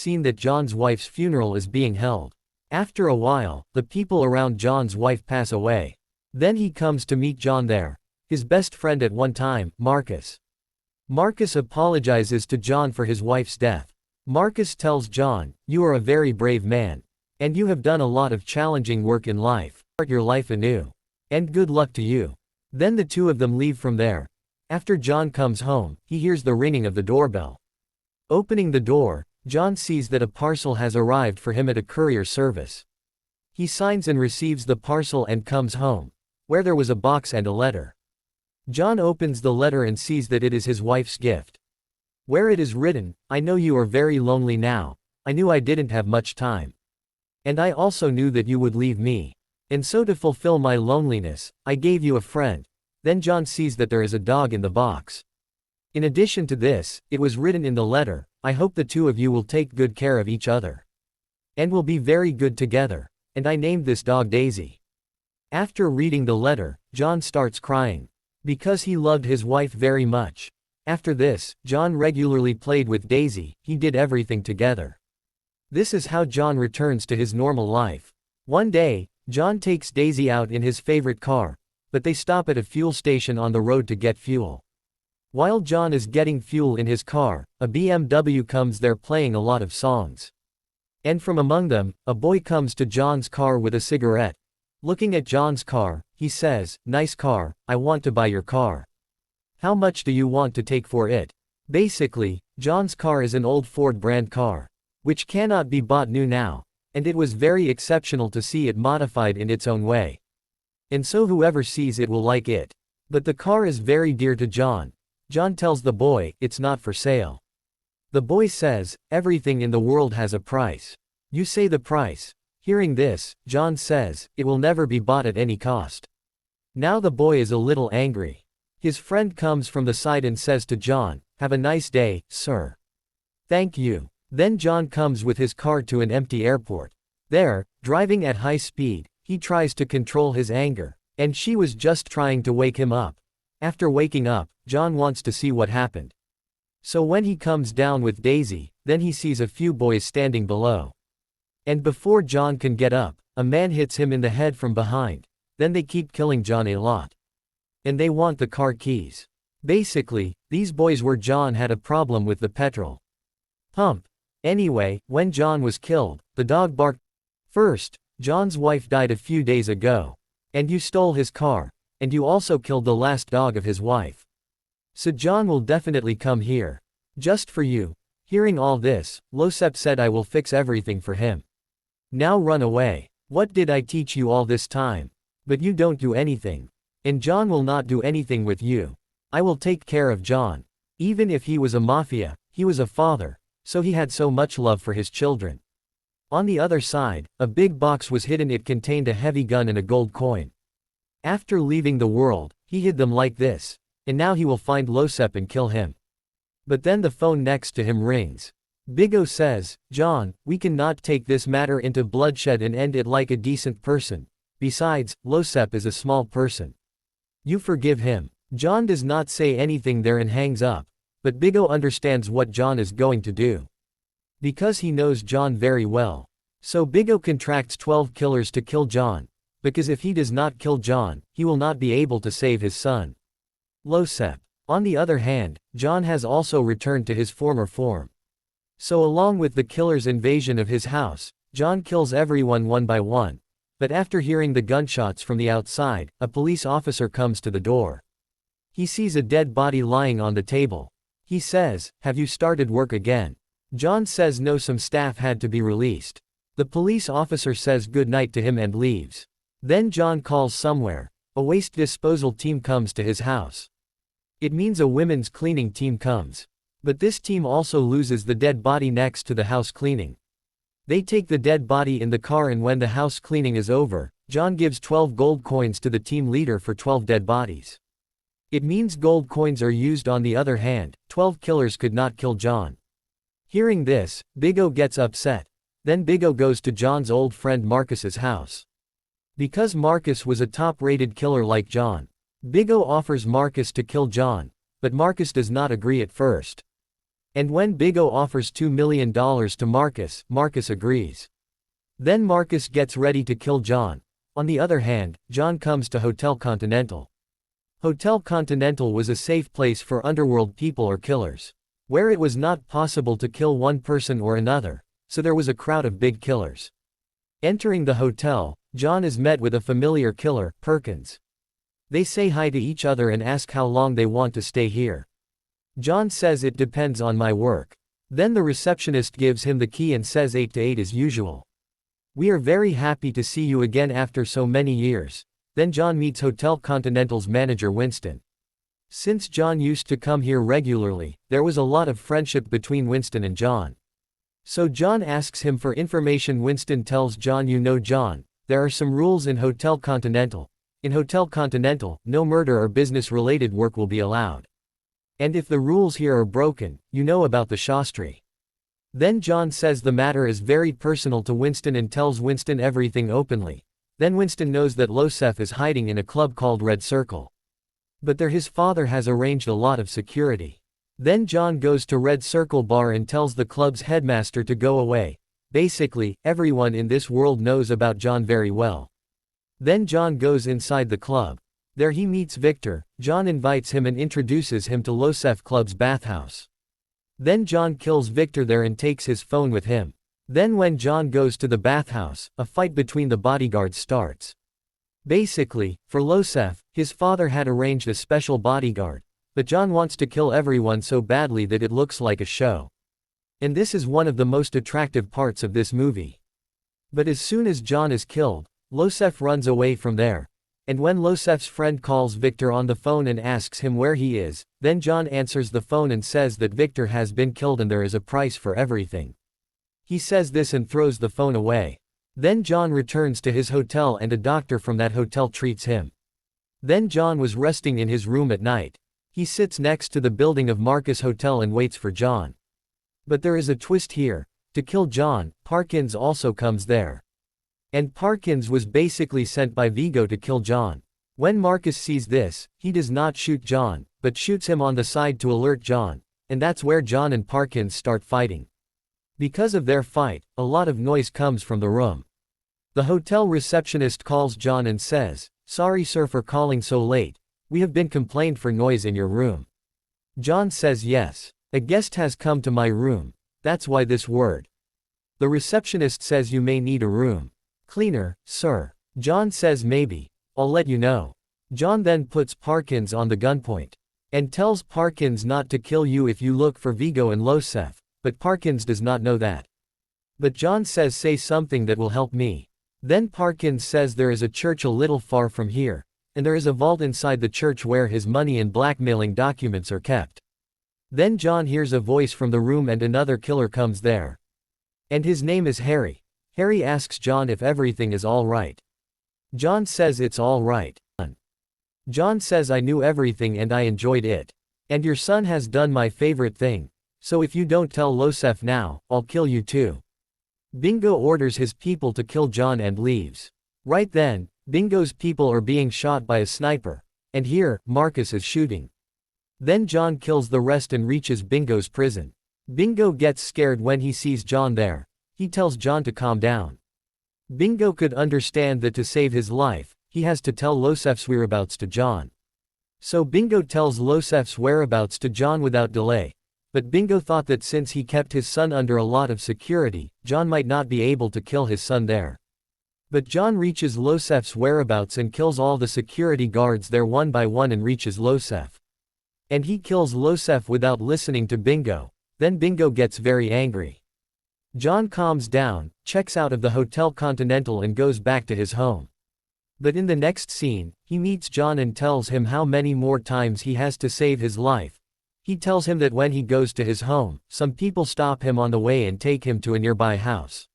scene that John's wife's funeral is being held. After a while, the people around John's wife pass away. Then he comes to meet John there. His best friend at one time, Marcus. Marcus apologizes to John for his wife's death. Marcus tells John, "You are a very brave man. And you have done a lot of challenging work in life. Start your life anew. And good luck to you." Then the two of them leave from there. After John comes home, he hears the ringing of the doorbell. Opening the door, John sees that a parcel has arrived for him at a courier service. He signs and receives the parcel and comes home, where there was a box and a letter. John opens the letter and sees that it is his wife's gift. Where it is written, "I know you are very lonely now. I knew I didn't have much time. And I also knew that you would leave me. And so to fulfill my loneliness, I gave you a friend." Then John sees that there is a dog in the box. In addition to this, it was written in the letter, "I hope the two of you will take good care of each other. And will be very good together. And I named this dog Daisy." After reading the letter, John starts crying. Because he loved his wife very much. After this, John regularly played with Daisy, he did everything together. This is how John returns to his normal life. One day, John takes Daisy out in his favorite car, but they stop at a fuel station on the road to get fuel. While John is getting fuel in his car, a BMW comes there playing a lot of songs. And from among them, a boy comes to John's car with a cigarette. Looking at John's car, he says, "Nice car, I want to buy your car. How much do you want to take for it?" Basically, John's car is an old Ford brand car, which cannot be bought new now, and it was very exceptional to see it modified in its own way. And so whoever sees it will like it. But the car is very dear to John. John tells the boy, "It's not for sale." The boy says, "Everything in the world has a price. You say the price." Hearing this, John says, "It will never be bought at any cost." Now the boy is a little angry. His friend comes from the side and says to John, "Have a nice day, sir." "Thank you." Then John comes with his car to an empty airport. There, driving at high speed, he tries to control his anger, and she was just trying to wake him up. After waking up, John wants to see what happened. So when he comes down with Daisy, then he sees a few boys standing below. And before John can get up, a man hits him in the head from behind. Then they keep killing John a lot. And they want the car keys. Basically, these boys were John had a problem with the petrol pump. Anyway, when John was killed, the dog barked. "First, John's wife died a few days ago. And you stole his car. And you also killed the last dog of his wife. So John will definitely come here. Just for you." Hearing all this, Losep said, "I will fix everything for him. Now run away. What did I teach you all this time? But you don't do anything. And John will not do anything with you. I will take care of John." Even if he was a mafia, he was a father, so he had so much love for his children. On the other side, a big box was hidden. It contained a heavy gun and a gold coin. After leaving the world, he hid them like this. And now he will find Losep and kill him. But then the phone next to him rings. Bigo says, "John, we cannot take this matter into bloodshed and end it like a decent person. Besides, Losep is a small person. You forgive him." John does not say anything there and hangs up. But Bigo understands what John is going to do. Because he knows John very well. So Bigo contracts 12 killers to kill John. Because if he does not kill John, he will not be able to save his son, Losep. On the other hand, John has also returned to his former form. So along with the killer's invasion of his house, John kills everyone one by one. But after hearing the gunshots from the outside, a police officer comes to the door. He sees a dead body lying on the table. He says, "Have you started work again?" John says no, some staff had to be released. The police officer says good night to him and leaves. Then John calls somewhere. A waste disposal team comes to his house. It means a women's cleaning team comes. But this team also loses the dead body next to the house cleaning. They take the dead body in the car, and when the house cleaning is over, John gives 12 gold coins to the team leader for 12 dead bodies. It means gold coins are used. On the other hand, 12 killers could not kill John. Hearing this, Bigo gets upset. Then Bigo goes to John's old friend Marcus's house. Because Marcus was a top-rated killer like John, Bigo offers Marcus to kill John, but Marcus does not agree at first. And when Bingo offers $2 million to Marcus, Marcus agrees. Then Marcus gets ready to kill John. On the other hand, John comes to Hotel Continental. Hotel Continental was a safe place for underworld people or killers, where it was not possible to kill one person or another, so there was a crowd of big killers. Entering the hotel, John is met with a familiar killer, Perkins. They say hi to each other and ask how long they want to stay here. John says it depends on my work. Then the receptionist gives him the key and says 8 to 8 as usual. We are very happy to see you again after so many years. Then John meets Hotel Continental's manager Winston. Since John used to come here regularly, there was a lot of friendship between Winston and John. So John asks him for information. Winston tells John, you know John, there are some rules in Hotel Continental. In Hotel Continental, no murder or business-related work will be allowed. And if the rules here are broken, you know about the Shastri. Then John says the matter is very personal to Winston and tells Winston everything openly. Then Winston knows that Losef is hiding in a club called Red Circle. But there his father has arranged a lot of security. Then John goes to Red Circle Bar and tells the club's headmaster to go away. Basically, everyone in this world knows about John very well. Then John goes inside the club. There he meets Victor. John invites him and introduces him to Losef Club's bathhouse. Then John kills Victor there and takes his phone with him. Then when John goes to the bathhouse, a fight between the bodyguards starts. Basically, for Losef, his father had arranged a special bodyguard, but John wants to kill everyone so badly that it looks like a show. And this is one of the most attractive parts of this movie. But as soon as John is killed, Losef runs away from there. And when Losef's friend calls Victor on the phone and asks him where he is, then John answers the phone and says that Victor has been killed and there is a price for everything. He says this and throws the phone away. Then John returns to his hotel and a doctor from that hotel treats him. Then John was resting in his room at night. He sits next to the building of Marcus Hotel and waits for John. But there is a twist here. To kill John, Parkins also comes there. And Parkins was basically sent by Vigo to kill John. When Marcus sees this, he does not shoot John, but shoots him on the side to alert John, and that's where John and Parkins start fighting. Because of their fight, a lot of noise comes from the room. The hotel receptionist calls John and says, "Sorry sir for calling so late. We have been complained for noise in your room." John says yes. "A guest has come to my room. That's why this word." The receptionist says you may need a room cleaner, sir. John says maybe. I'll let you know. John then puts Parkins on the gunpoint. And tells Parkins not to kill you if you look for Vigo and Losef, but Parkins does not know that. But John says say something that will help me. Then Parkins says there is a church a little far from here, and there is a vault inside the church where his money and blackmailing documents are kept. Then John hears a voice from the room and another killer comes there. And his name is Harry. Harry asks John if everything is all right. John says it's all right. John says I knew everything and I enjoyed it. And your son has done my favorite thing. So if you don't tell Losef now, I'll kill you too. Bingo orders his people to kill John and leaves. Right then, Bingo's people are being shot by a sniper. And here, Marcus is shooting. Then John kills the rest and reaches Bingo's prison. Bingo gets scared when he sees John there. He tells John to calm down. Bingo could understand that to save his life, he has to tell Losef's whereabouts to John. So Bingo tells Losef's whereabouts to John without delay. But Bingo thought that since he kept his son under a lot of security, John might not be able to kill his son there. But John reaches Losef's whereabouts and kills all the security guards there one by one and reaches Losef. And he kills Losef without listening to Bingo. Then Bingo gets very angry. John calms down, checks out of the Hotel Continental and goes back to his home. But in the next scene, he meets John and tells him how many more times he has to save his life. He tells him that when he goes to his home, some people stop him on the way and take him to a nearby house.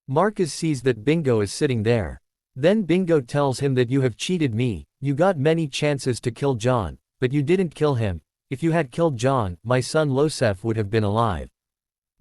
Marcus sees that Bingo is sitting there. Then Bingo tells him that you have cheated me, you got many chances to kill John, but you didn't kill him. If you had killed John, my son Losef would have been alive.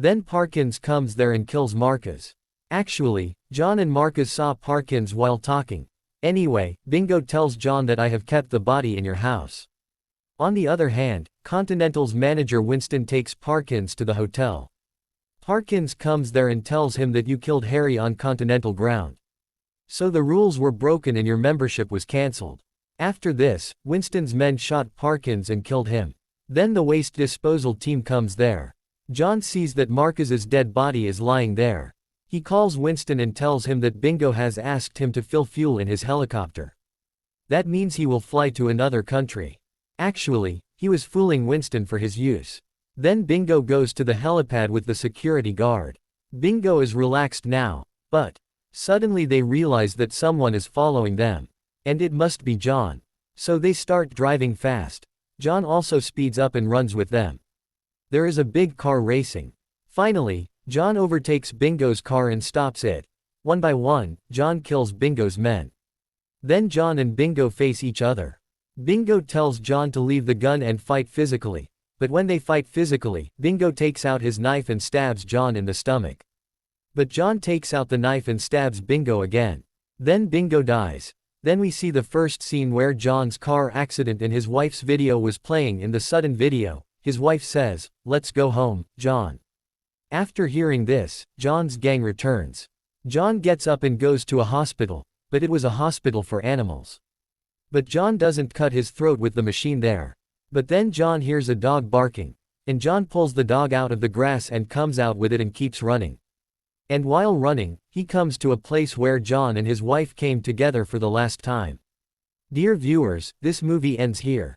Then Parkins comes there and kills Marcus. Actually, John and Marcus saw Parkins while talking. Anyway, Bingo tells John that I have kept the body in your house. On the other hand, Continental's manager Winston takes Parkins to the hotel. Parkins comes there and tells him that you killed Harry on Continental ground. So the rules were broken and your membership was cancelled. After this, Winston's men shot Parkins and killed him. Then the waste disposal team comes there. John sees that Marcus's dead body is lying there. He calls Winston and tells him that Bingo has asked him to fill fuel in his helicopter. That means he will fly to another country. Actually, he was fooling Winston for his use. Then Bingo goes to the helipad with the security guard. Bingo is relaxed now, but suddenly they realize that someone is following them. And it must be John. So they start driving fast. John also speeds up and runs with them. There is a big car racing. Finally, John overtakes Bingo's car and stops it. One by one, John kills Bingo's men. Then John and Bingo face each other. Bingo tells John to leave the gun and fight physically. But when they fight physically, Bingo takes out his knife and stabs John in the stomach. But John takes out the knife and stabs Bingo again. Then Bingo dies. Then we see the first scene where John's car accident and his wife's video was playing in the sudden video. His wife says, "Let's go home, John." After hearing this, John's gang returns. John gets up and goes to a hospital, but it was a hospital for animals. But John doesn't cut his throat with the machine there. But then John hears a dog barking, and John pulls the dog out of the grass and comes out with it and keeps running. And while running, he comes to a place where John and his wife came together for the last time. Dear viewers, this movie ends here.